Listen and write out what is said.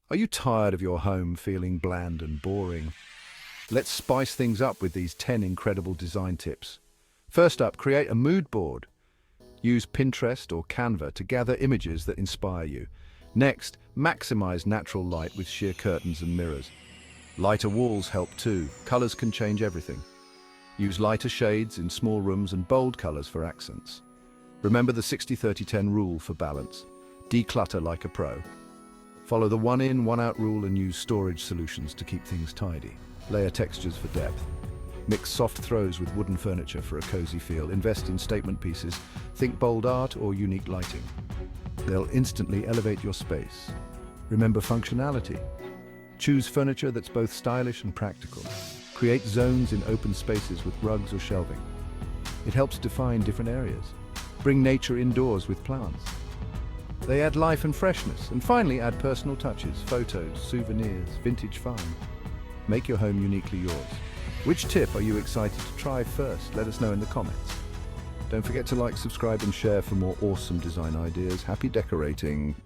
Are you tired of your home feeling bland and boring? Let's spice things up with these 10 incredible design tips. First up, create a mood board. Use Pinterest or Canva to gather images that inspire you. Next, maximize natural light with sheer curtains and mirrors. Lighter walls help too. Colors can change everything. Use lighter shades in small rooms and bold colors for accents. Remember the 60-30-10 rule for balance. Declutter like a pro. Follow the one in, one out rule and use storage solutions to keep things tidy. Layer textures for depth. Mix soft throws with wooden furniture for a cozy feel. Invest in statement pieces. Think bold art or unique lighting. They'll instantly elevate your space. Remember functionality. Choose furniture that's both stylish and practical. Create zones in open spaces with rugs or shelving. It helps define different areas. Bring nature indoors with plants. They add life and freshness. And finally, add personal touches, photos, souvenirs, vintage find. Make your home uniquely yours. Which tip are you excited to try first? Let us know in the comments. Don't forget to like, subscribe and share for more awesome design ideas. Happy decorating!